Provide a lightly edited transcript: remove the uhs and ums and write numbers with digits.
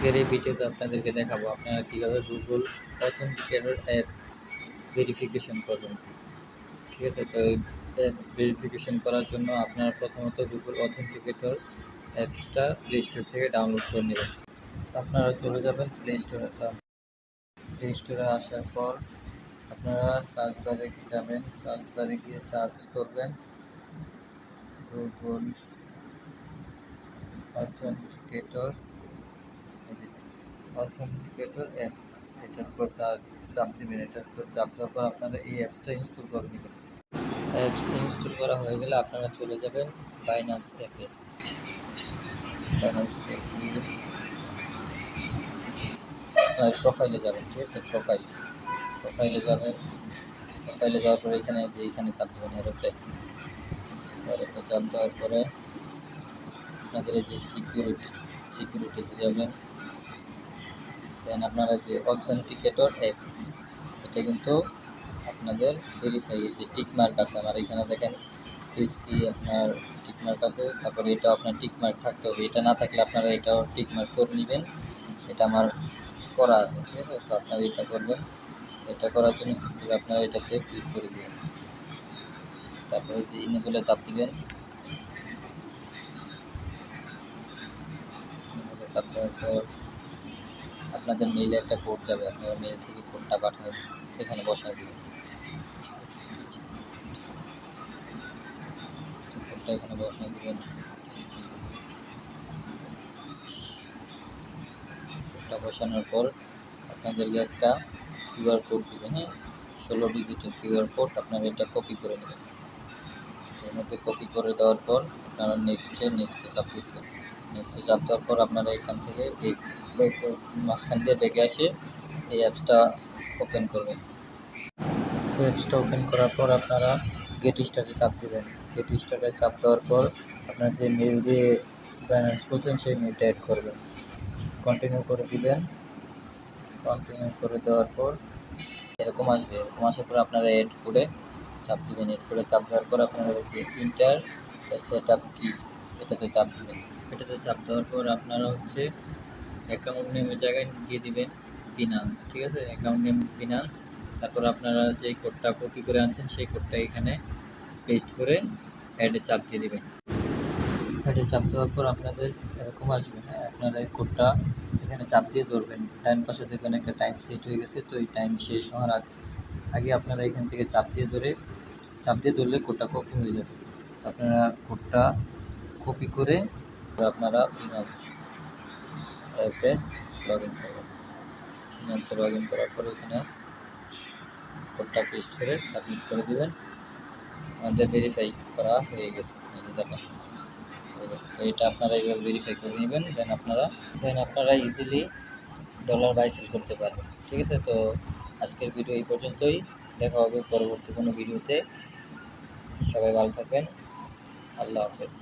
আজকের এই ভিডিওতে আপনাদেরকে দেখাবো আপনারা কীভাবে গুগল অথেন্টিকেটর অ্যাপস ভেরিফিকেশন করবেন। ঠিক আছে, তো এই অ্যাপস ভেরিফিকেশন করার জন্য আপনারা প্রথমত গুগল অথেন্টিকেটর অ্যাপসটা প্লে স্টোর থেকে ডাউনলোড করে নেবেন। আপনারা চলে যাবেন প্লে স্টোরে। তো প্লে স্টোরে আসার পর আপনারা সার্চ বারে যাবেন, সার্চ বারে গিয়ে সার্চ করবেন গুগল অথেন্টিকেটর অথেন্টিকেটর অ্যাপস, এটার উপর চাপ দেবেন। এটার উপর চাপ দেওয়ার পর আপনারা এই অ্যাপসটা ইনস্টল করে নেবেন। অ্যাপস ইনস্টল করা হয়ে গেলে আপনারা চলে যাবেন বাইন্যান্স অ্যাপে। বাইন্যান্স অ্যাপে গিয়ে প্রোফাইলে যাবেন। ঠিক আছে, প্রোফাইলে যাবেন। প্রোফাইলে যাওয়ার পরে এখানে চাপ দেবেন এরোতে চাপ দেওয়ার পরে আপনাদের যে সিকিউরিটিতে যাবেন। দেন আপনারা যে অথেন্টিকেটর অ্যাপ, এটা কিন্তু আপনাদের ভেরিফাই, যে টিকমার্ক আছে আমার এখানে দেখেন, কি আপনার টিকমার্ক আছে, তারপরে এটা আপনার টিকমার্ক থাকতে হবে। এটা না থাকলে আপনারা এটাও টিকমার্ক করে নেবেন। এটা আমার করা আছে। ঠিক আছে, তো আপনারা এটা করবেন। এটা করার জন্য সিম্পলি আপনারা এটাতে ক্লিক করে দেবেন। তারপরে যে ইনেবলে চাপ দিবেন। চাপ দেওয়ার পর আপনাদের মেইলে একটা কোড যাবে, আপনারা মেইল থেকে কোডটা পাঠাবেন, এখানে বসায় দেবেন। কোডটা এখানে বসায় দেবেন। কোডটা বসানোর পর আপনাদেরকে একটা কিউআর কোড দেবেন। হ্যাঁ, 16 ডিজিটের কিউআর কোড। আপনারা এটা কপি করে নেবেন। এর মধ্যে কপি করে দেওয়ার পর আপনারা নেক্সটে চাপ দিবেন। নেক্সটে চাপ দেওয়ার পর আপনারা এখান থেকে মাঝখান দিয়ে ব্যাকে আসে এই অ্যাপসটা ওপেন করবেন। অ্যাপসটা ওপেন করার পর আপনারা গেট স্টার্টে চাপ দেবেন। গেট স্টার্টে চাপ দেওয়ার পর আপনার যে মেল দিয়ে বাইন্যান্স করছেন সেই মেলটা অ্যাড করবেন। কন্টিনিউ করে দিবেন। কন্টিনিউ করে দেওয়ার পর এরকম আসবে। এরকম আসার পর আপনারা অ্যাড করে চাপ দেবেন। এড করে চাপ দেওয়ার পর আপনারা যে ইন্টার সেট আপ কি, এটাতে চাপ দেবেন। এটাতে চাপ দেওয়ার পর আপনারা অ্যাকাউন্ট নেমের জায়গায় দিয়ে দিবেন বিনান্স। ঠিক আছে, অ্যাকাউন্ট নেম বিনান্স। তারপর আপনারা যেই কোডটা কপি করে আনছেন সেই কোডটা এখানে পেস্ট করে অ্যাডে চাপ দিয়ে দেবেন। অ্যাডে চাপ দেওয়ার পর আপনাদের এরকম আসবে। হ্যাঁ, আপনারা এই কোডটা এখানে চাপ দিয়ে ধরবেন। ডান পাশে দেখবেন একটা টাইম সেট হয়ে গেছে। তো এই টাইম শেষ হওয়ার আগে আপনারা এখান থেকে চাপ দিয়ে ধরলে কোডটা কপি হয়ে যাবে। আপনারা কোডটা কপি করে আপনারা বিনান্স অ্যাপে লগ ইন করবেন। বিনান্সে লগ ইন করার পর এখানে কোডটা পেস্ট করে সাবমিট করে দেবেন। আমাদের ভেরিফাই করা হয়ে গেছে, এই যে দেখেন হয়ে গেছে। তো এটা আপনারা এইভাবে ভেরিফাই করে নেবেন। দেন আপনারা ইজিলি ডলার বাই সেল করতে পারবেন। ঠিক আছে, তো আজকের ভিডিও এই পর্যন্তই। দেখা হবে পরবর্তী কোনো ভিডিওতে। সবাই ভালো থাকবেন। আল্লাহ হাফেজ।